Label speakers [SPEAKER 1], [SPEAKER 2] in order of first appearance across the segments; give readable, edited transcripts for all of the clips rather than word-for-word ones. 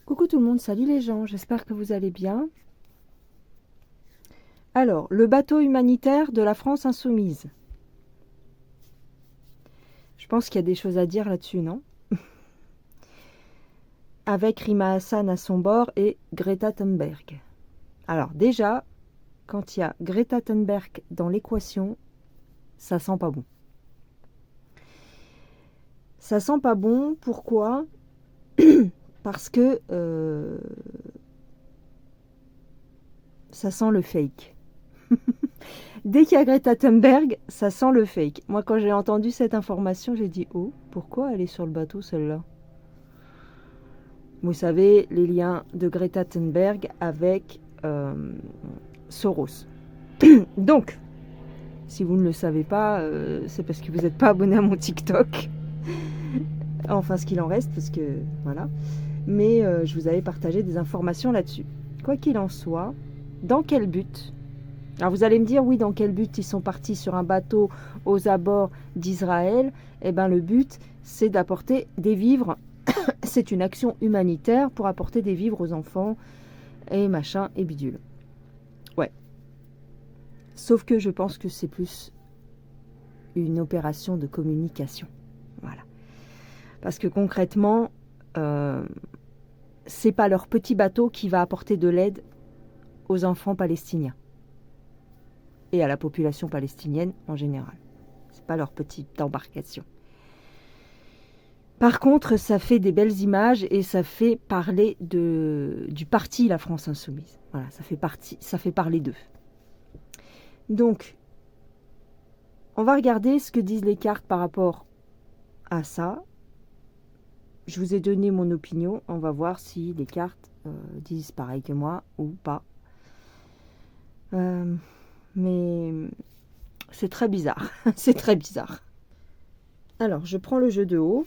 [SPEAKER 1] Coucou tout le monde, salut les gens, j'espère que vous allez bien. Alors, le bateau humanitaire de la France insoumise. Je pense qu'il y a des choses à dire là-dessus, non? Avec Rima Hassan à son bord et Greta Thunberg. Alors déjà, quand il y a Greta Thunberg dans l'équation, ça sent pas bon. Ça sent pas bon, pourquoi? Parce que ça sent le fake. Dès qu'il y a Greta Thunberg, ça sent le fake. Moi, quand j'ai entendu cette information, j'ai dit « Oh, pourquoi elle est sur le bateau, celle-là ?» Vous savez, les liens de Greta Thunberg avec Soros. Donc, si vous ne le savez pas, c'est parce que vous n'êtes pas abonné à mon TikTok. Enfin, ce qu'il en reste, parce que, voilà. Mais je vous avais partagé des informations là-dessus. Quoi qu'il en soit, dans quel but ? Alors vous allez me dire, oui, dans quel but ils sont partis sur un bateau aux abords d'Israël? Eh bien, le but, c'est d'apporter des vivres. C'est une action humanitaire pour apporter des vivres aux enfants et machin et bidule. Ouais. Sauf que je pense que c'est plus une opération de communication. Voilà. Parce que concrètement, c'est pas leur petit bateau qui va apporter de l'aide aux enfants palestiniens et à la population palestinienne en général. C'est pas leur petite embarcation. Par contre, ça fait des belles images et ça fait parler du parti La France Insoumise. Voilà, ça fait parler d'eux. Donc, on va regarder ce que disent les cartes par rapport à ça. Je vous ai donné mon opinion. On va voir si les cartes disent pareil que moi ou pas. Mais c'est très bizarre. C'est très bizarre. Alors, je prends le jeu de haut.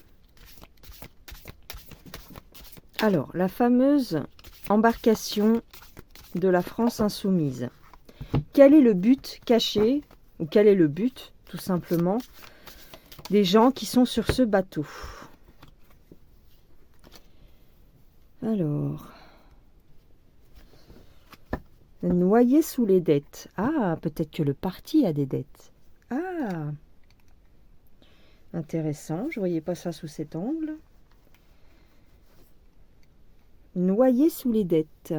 [SPEAKER 1] Alors, la fameuse embarcation de la France insoumise. Quel est le but caché, ou quel est le but, tout simplement, des gens qui sont sur ce bateau? Alors, noyé sous les dettes. Ah, peut-être que le parti a des dettes. Ah, intéressant, je ne voyais pas ça sous cet angle. Noyé sous les dettes.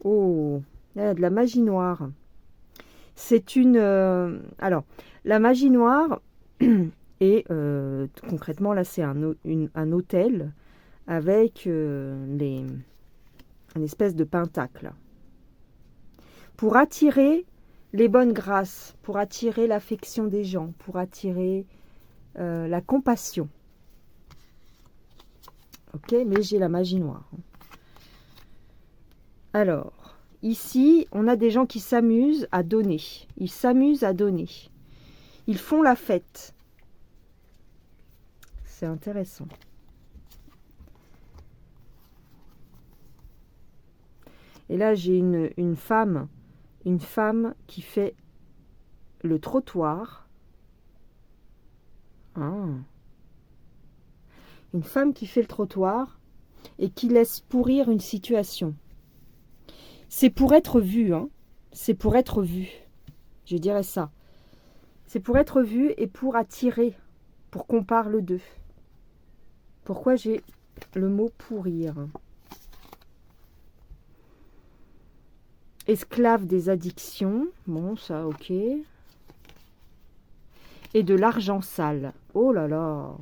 [SPEAKER 1] Oh, il y a de la magie noire. C'est une... alors, la magie noire, et concrètement, là, c'est un hôtel avec une espèce de pentacle. Pour attirer les bonnes grâces, pour attirer l'affection des gens, pour attirer la compassion. Ok, mais j'ai la magie noire. Alors, ici, on a des gens qui s'amusent à donner. Ils s'amusent à donner. Ils font la fête. C'est intéressant. Et là, j'ai une femme qui fait le trottoir. Ah. Une femme qui fait le trottoir et qui laisse pourrir une situation. C'est pour être vu, hein. C'est pour être vu. Je dirais ça. C'est pour être vu et pour attirer, pour qu'on parle d'eux. Pourquoi j'ai le mot pourrir? Esclave des addictions. Bon, ça, ok. Et de l'argent sale. Oh là là.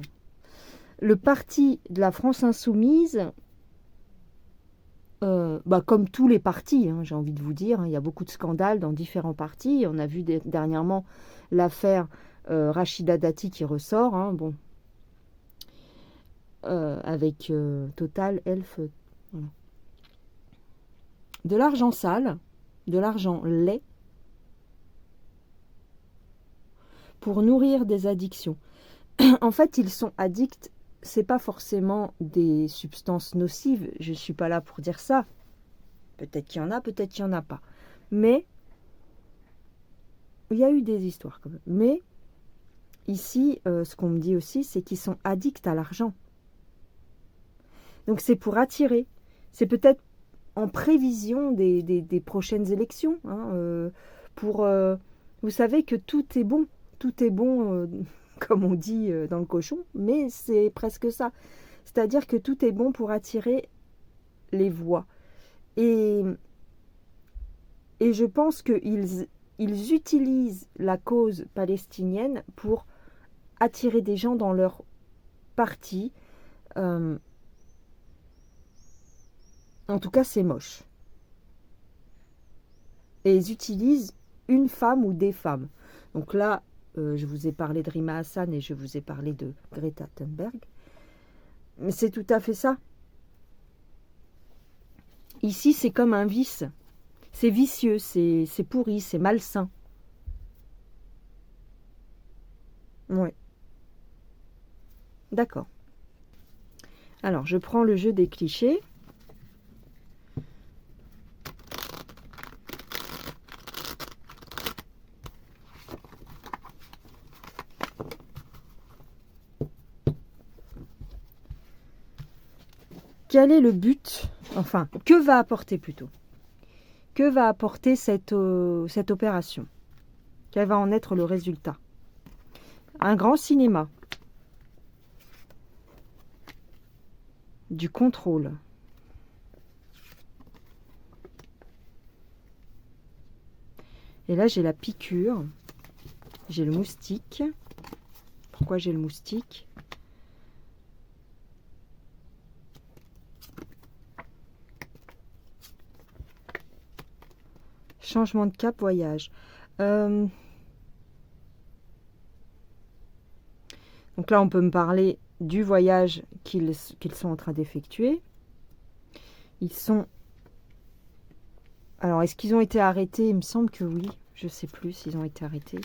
[SPEAKER 1] Le parti de la France insoumise, comme tous les partis, hein, j'ai envie de vous dire, hein, il y a beaucoup de scandales dans différents partis. On a vu dernièrement l'affaire Rachida Dati qui ressort. Hein, bon. Avec Total, Elf. Voilà. De l'argent sale, de l'argent laid, pour nourrir des addictions. En fait, ils sont addicts, c'est pas forcément des substances nocives, je suis pas là pour dire ça. Peut-être qu'il y en a, peut-être qu'il y en a pas. Mais, il y a eu des histoires quand même. Mais, ici, ce qu'on me dit aussi, c'est qu'ils sont addicts à l'argent. Donc c'est pour attirer. C'est peut-être en prévision des prochaines élections. Hein, vous savez que tout est bon, comme on dit dans le cochon, mais c'est presque ça. C'est-à-dire que tout est bon pour attirer les voix. Et je pense qu'ils utilisent la cause palestinienne pour attirer des gens dans leur parti. En tout cas, c'est moche. Et ils utilisent une femme ou des femmes. Donc là, je vous ai parlé de Rima Hassan et je vous ai parlé de Greta Thunberg. Mais c'est tout à fait ça. Ici, c'est comme un vice. C'est vicieux, c'est pourri, c'est malsain. Ouais. D'accord. Alors, je prends le jeu des clichés. Quel est le but? Enfin, que va apporter plutôt? Que va apporter cette opération? Quel va en être le résultat? Un grand cinéma. Du contrôle. Et là, j'ai la piqûre. J'ai le moustique. Pourquoi j'ai le moustique? Changement de cap, voyage. Donc là, on peut me parler du voyage qu'ils sont en train d'effectuer. Ils sont... Alors, est-ce qu'ils ont été arrêtés? Il me semble que oui. Je ne sais plus s'ils ont été arrêtés.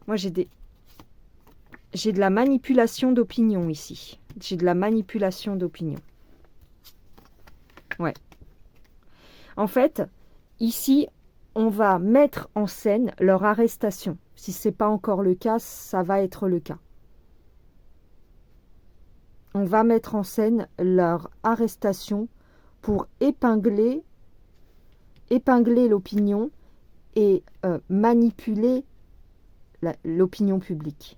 [SPEAKER 1] Moi, j'ai de la manipulation d'opinion ici. J'ai de la manipulation d'opinion. Ouais. En fait, ici, on va mettre en scène leur arrestation. Si ce n'est pas encore le cas, ça va être le cas. On va mettre en scène leur arrestation pour épingler l'opinion et manipuler l'opinion publique.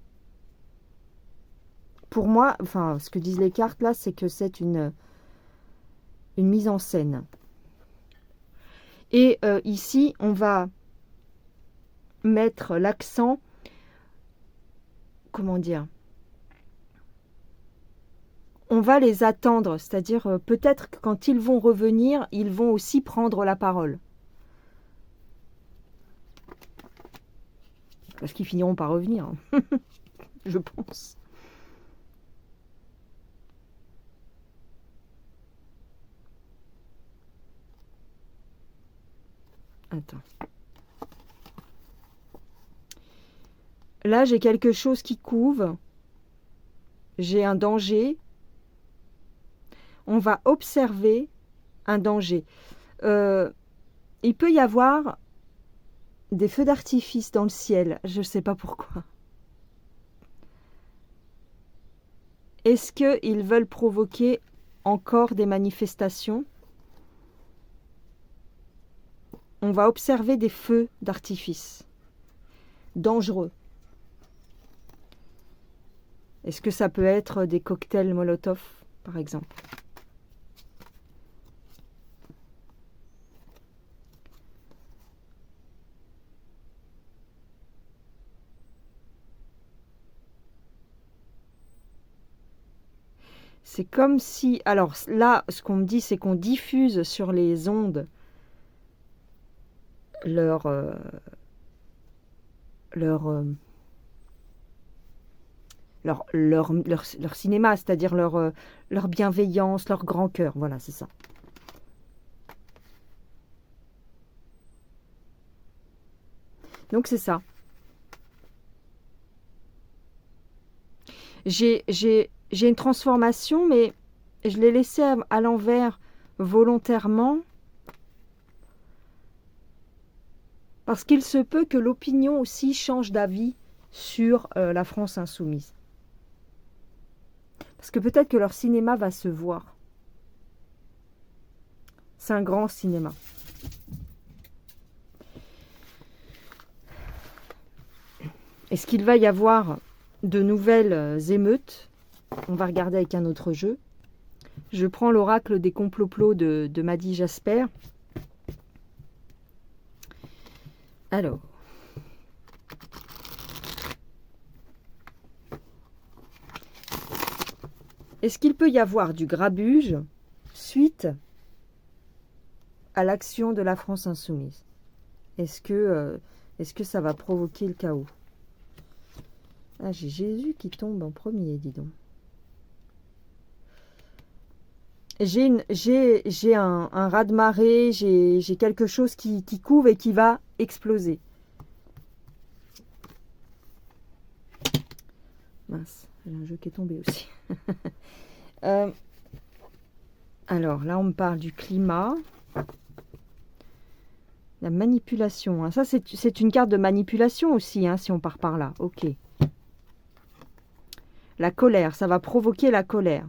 [SPEAKER 1] Pour moi, enfin, ce que disent les cartes là, c'est que c'est une mise en scène. Et ici, on va mettre l'accent, comment dire, on va les attendre, c'est-à-dire peut-être que quand ils vont revenir, ils vont aussi prendre la parole. Parce qu'ils finiront par revenir, je pense. Attends. Là, j'ai quelque chose qui couve. J'ai un danger. On va observer un danger. Il peut y avoir des feux d'artifice dans le ciel. Je ne sais pas pourquoi. Est-ce qu'ils veulent provoquer encore des manifestations? On va observer des feux d'artifice dangereux. Est-ce que ça peut être des cocktails Molotov, par exemple? C'est comme si... Alors là, ce qu'on me dit, c'est qu'on diffuse sur les ondes leur cinéma, c'est-à-dire leur bienveillance, leur grand cœur. Voilà, c'est ça. Donc c'est ça. J'ai une transformation, mais je l'ai laissée à l'envers volontairement. Parce qu'il se peut que l'opinion aussi change d'avis sur la France insoumise. Parce que peut-être que leur cinéma va se voir. C'est un grand cinéma. Est-ce qu'il va y avoir de nouvelles émeutes? On va regarder avec un autre jeu. Je prends l'oracle des complots de Madi Jasper. Alors. Est-ce qu'il peut y avoir du grabuge suite à l'action de la France insoumise? Est-ce que ça va provoquer le chaos? Ah, j'ai Jésus qui tombe en premier, dis donc. J'ai un raz-de-marée, j'ai quelque chose qui couve et qui va exploser. Mince, il y a un jeu qui est tombé aussi. Alors là, on me parle du climat. La manipulation. Hein. Ça, c'est une carte de manipulation aussi, hein, si on part par là. Ok. La colère, ça va provoquer la colère.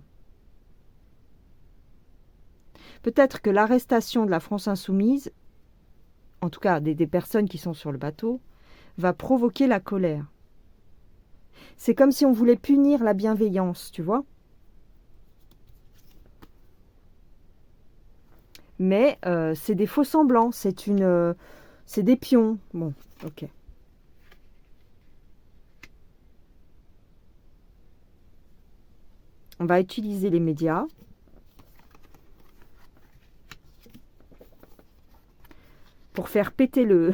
[SPEAKER 1] Peut-être que l'arrestation de la France insoumise, en tout cas des personnes qui sont sur le bateau, va provoquer la colère. C'est comme si on voulait punir la bienveillance, tu vois. Mais c'est des faux semblants, c'est des pions. Bon, ok. On va utiliser les médias. Pour faire péter le...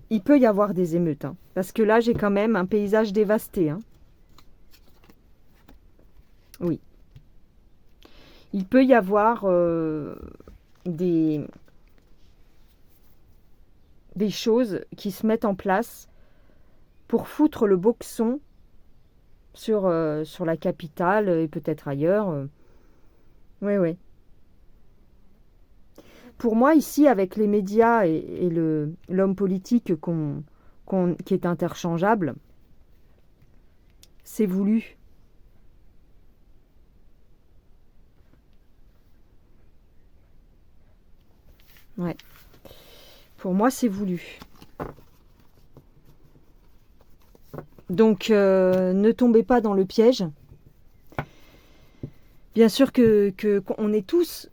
[SPEAKER 1] Il peut y avoir des émeutes. Hein, parce que là, j'ai quand même un paysage dévasté. Hein. Oui. Il peut y avoir des choses qui se mettent en place pour foutre le boxon sur la capitale et peut-être ailleurs. Oui, oui. Pour moi, ici, avec les médias et l'homme politique qui est interchangeable, c'est voulu. Ouais. Pour moi, c'est voulu. Donc, ne tombez pas dans le piège. Bien sûr qu'on est tous...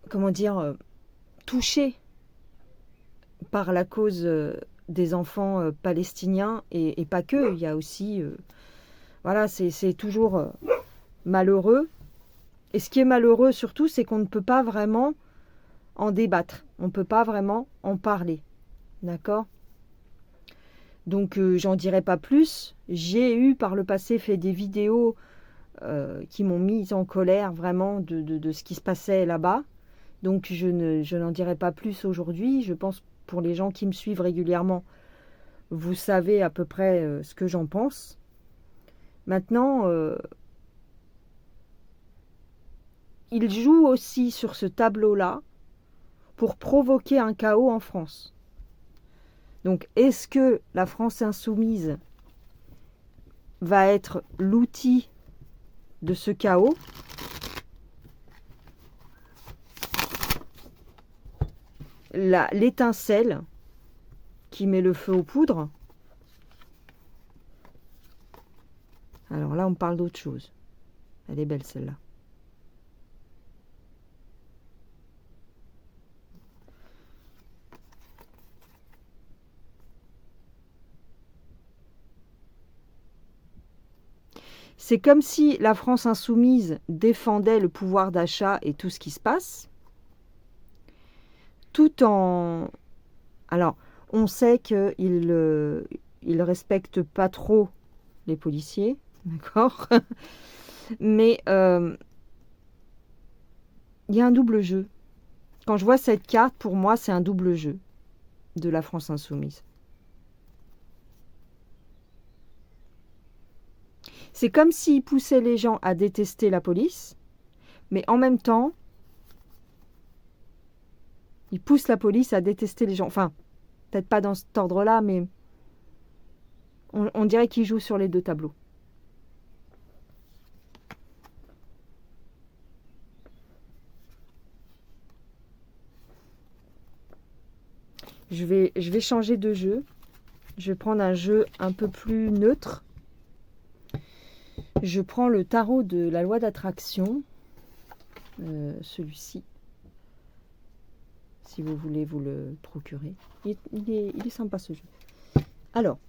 [SPEAKER 1] comment dire, touchés par la cause des enfants palestiniens et pas que. Il y a aussi, voilà, c'est toujours malheureux. Et ce qui est malheureux surtout, c'est qu'on ne peut pas vraiment en débattre. On ne peut pas vraiment en parler. D'accord? Donc, j'en dirai pas plus. J'ai eu par le passé fait des vidéos qui m'ont mise en colère vraiment de ce qui se passait là-bas. Donc je n'en dirai pas plus aujourd'hui. Je pense pour les gens qui me suivent régulièrement, vous savez à peu près ce que j'en pense. Maintenant, il joue aussi sur ce tableau-là pour provoquer un chaos en France. Donc est-ce que la France insoumise va être l'outil de ce chaos ? L'étincelle qui met le feu aux poudres. Alors là, on parle d'autre chose. Elle est belle celle-là. C'est comme si la France insoumise défendait le pouvoir d'achat et tout ce qui se passe, tout en... Alors, on sait qu'ils ne respectent pas trop les policiers, d'accord. Mais il y a un double jeu. Quand je vois cette carte, pour moi, c'est un double jeu de la France insoumise. C'est comme s'ils poussaient les gens à détester la police, mais en même temps, ils poussent la police à détester les gens. Enfin, peut-être pas dans cet ordre-là, mais On dirait qu'il joue sur les deux tableaux. Je vais changer de jeu. Je vais prendre un jeu un peu plus neutre. Je prends le tarot de la loi d'attraction. Celui-ci. Si vous voulez vous le procurer. Il est sympa ce jeu. Alors.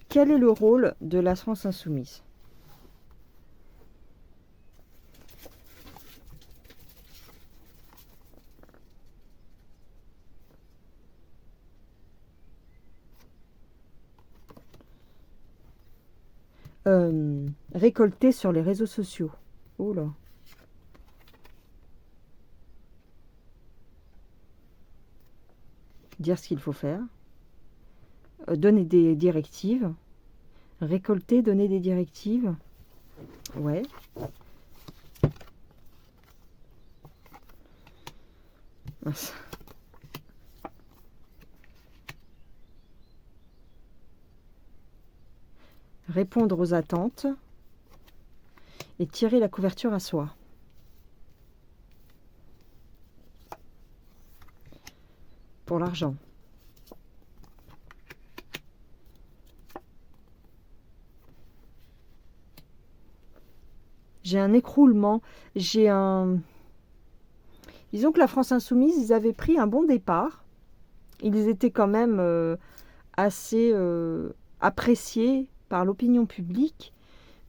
[SPEAKER 1] Quel est le rôle de la France insoumise? Récolter sur les réseaux sociaux. Oh là. Dire ce qu'il faut faire. Donner des directives. Récolter, donner des directives. Ouais. Mince. Répondre aux attentes. Et tirer la couverture à soi. Pour l'argent. J'ai un écroulement, j'ai un... Disons que la France insoumise, ils avaient pris un bon départ. Ils étaient quand même assez appréciés par l'opinion publique.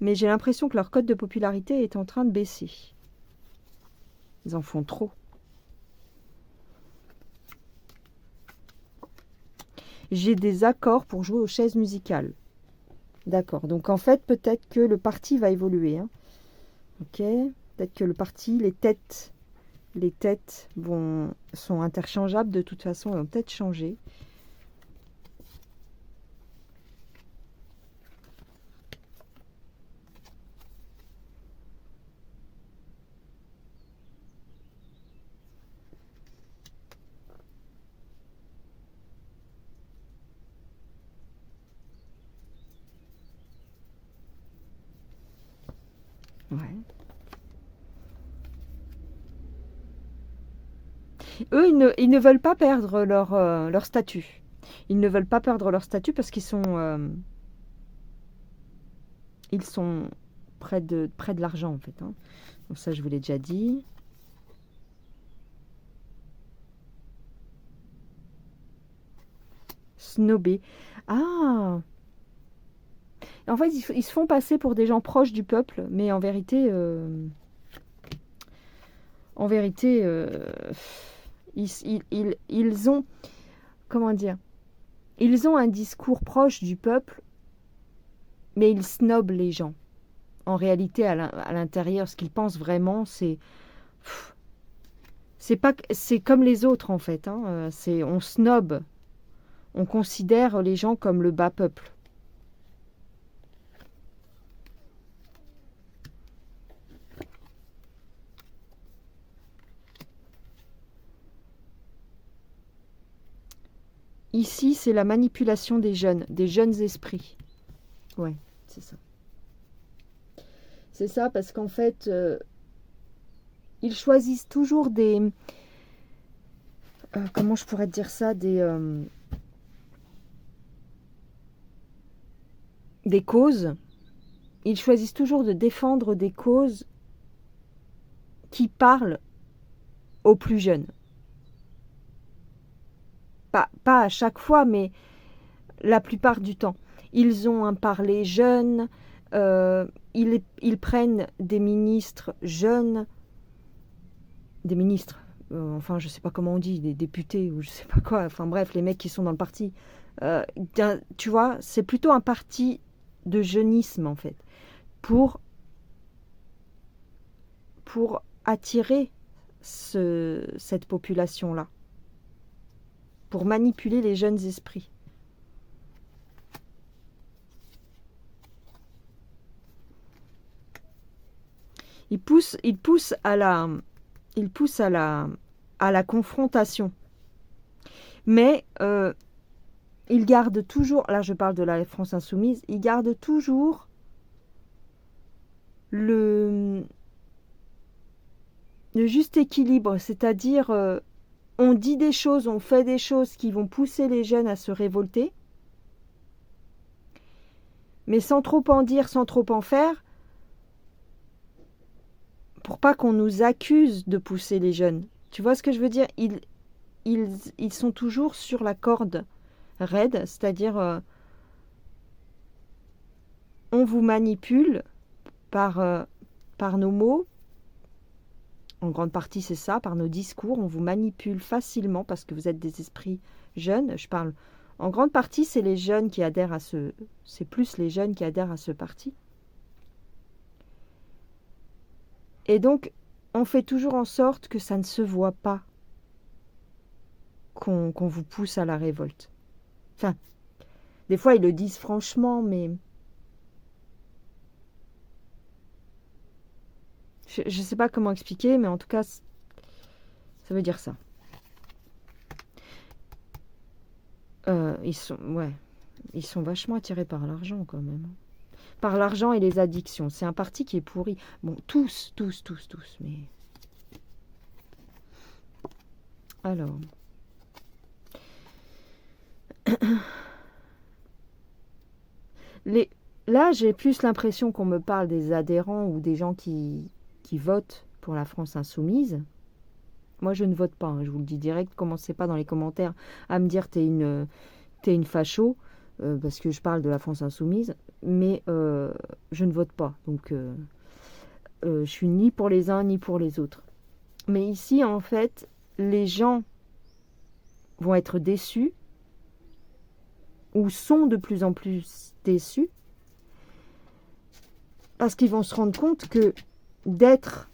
[SPEAKER 1] Mais j'ai l'impression que leur cote de popularité est en train de baisser. Ils en font trop. J'ai des accords pour jouer aux chaises musicales. D'accord, donc en fait, peut-être que le parti va évoluer. Hein. Ok, peut-être que le parti, les têtes sont interchangeables de toute façon, elles vont peut-être changer. Ouais. Eux, ils ne veulent pas perdre leur statut. Ils ne veulent pas perdre leur statut parce qu'ils sont près de l'argent, en fait. Hein. Donc ça, je vous l'ai déjà dit. Snobé. Ah! En fait, ils se font passer pour des gens proches du peuple, mais en vérité, ils ont, comment dire, ils ont un discours proche du peuple, mais ils snobent les gens. En réalité, à l'intérieur, ce qu'ils pensent vraiment, c'est comme les autres en fait. Hein, on snobe, on considère les gens comme le bas peuple. Ici, c'est la manipulation des jeunes esprits. Ouais, c'est ça. C'est ça parce qu'en fait, ils choisissent toujours des... comment je pourrais dire ça? Des causes. Ils choisissent toujours de défendre des causes qui parlent aux plus jeunes. Pas à chaque fois, mais la plupart du temps. Ils ont un parler jeune, ils prennent des ministres jeunes, des ministres, enfin je sais pas comment on dit, des députés ou je sais pas quoi, enfin bref, les mecs qui sont dans le parti. Tu vois, c'est plutôt un parti de jeunisme en fait, pour attirer cette population-là, pour manipuler les jeunes esprits. il pousse à la confrontation. Mais il garde toujours, là je parle de la France insoumise, il garde toujours le juste équilibre, c'est-à-dire on dit des choses, on fait des choses qui vont pousser les jeunes à se révolter, mais sans trop en dire, sans trop en faire, pour pas qu'on nous accuse de pousser les jeunes. Tu vois ce que je veux dire? Ils sont toujours sur la corde raide, c'est-à-dire on vous manipule par nos mots. En grande partie, c'est ça, par nos discours, on vous manipule facilement parce que vous êtes des esprits jeunes. Je parle, en grande partie, c'est les jeunes qui adhèrent à c'est plus les jeunes qui adhèrent à ce parti. Et donc, on fait toujours en sorte que ça ne se voit pas qu'on vous pousse à la révolte. Enfin, des fois, ils le disent franchement, mais je ne sais pas comment expliquer, mais en tout cas, ça veut dire ça. Ils sont vachement attirés par l'argent quand même. Par l'argent et les addictions. C'est un parti qui est pourri. Bon, tous, mais... Alors... Là, j'ai plus l'impression qu'on me parle des adhérents ou des gens qui votent pour la France insoumise. Moi, je ne vote pas, hein, je vous le dis direct. Commencez pas dans les commentaires à me dire t'es une facho, parce que je parle de la France insoumise, mais je ne vote pas. Donc, je suis ni pour les uns ni pour les autres. Mais ici, en fait, les gens vont être déçus ou sont de plus en plus déçus parce qu'ils vont se rendre compte que d'être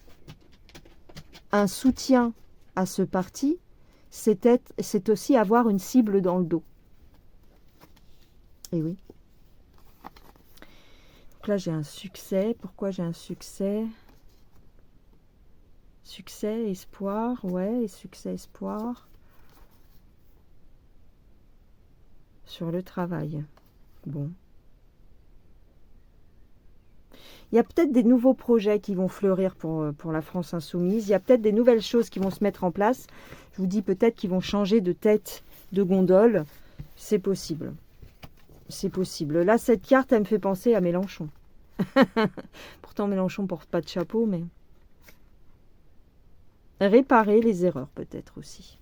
[SPEAKER 1] un soutien à ce parti, c'est aussi avoir une cible dans le dos. Et oui. Donc là, j'ai un succès. Pourquoi j'ai un succès? Succès, espoir, ouais, et succès, espoir. Sur le travail. Bon. Il y a peut-être des nouveaux projets qui vont fleurir pour la France insoumise. Il y a peut-être des nouvelles choses qui vont se mettre en place. Je vous dis peut-être qu'ils vont changer de tête de gondole. C'est possible. C'est possible. Là, cette carte, elle me fait penser à Mélenchon. Pourtant, Mélenchon ne porte pas de chapeau, mais... Réparer les erreurs, peut-être aussi.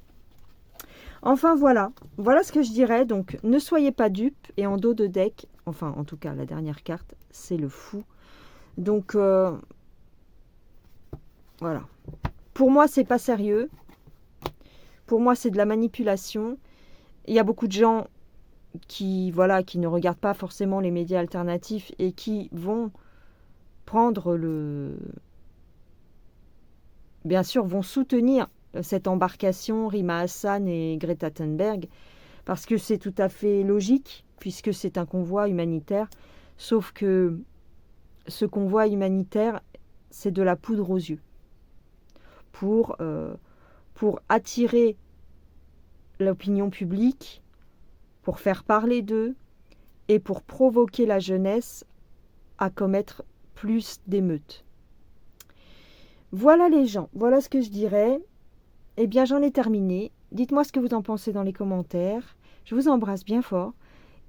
[SPEAKER 1] Enfin, voilà. Voilà ce que je dirais. Donc, ne soyez pas dupes. Et en dos de deck, enfin, en tout cas, la dernière carte, c'est le fou. Donc, voilà. Pour moi, c'est pas sérieux. Pour moi, c'est de la manipulation. Il y a beaucoup de gens qui ne regardent pas forcément les médias alternatifs et qui vont prendre bien sûr, vont soutenir cette embarcation Rima Hassan et Greta Thunberg parce que c'est tout à fait logique puisque c'est un convoi humanitaire. Sauf que ce convoi humanitaire, c'est de la poudre aux yeux pour attirer l'opinion publique, pour faire parler d'eux et pour provoquer la jeunesse à commettre plus d'émeutes. Voilà les gens, voilà ce que je dirais. Eh bien, j'en ai terminé. Dites-moi ce que vous en pensez dans les commentaires. Je vous embrasse bien fort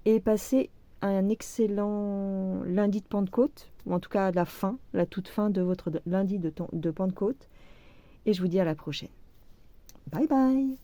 [SPEAKER 1] et passez un excellent lundi de Pentecôte, ou en tout cas la toute fin de votre lundi de Pentecôte. Et je vous dis à la prochaine. Bye bye!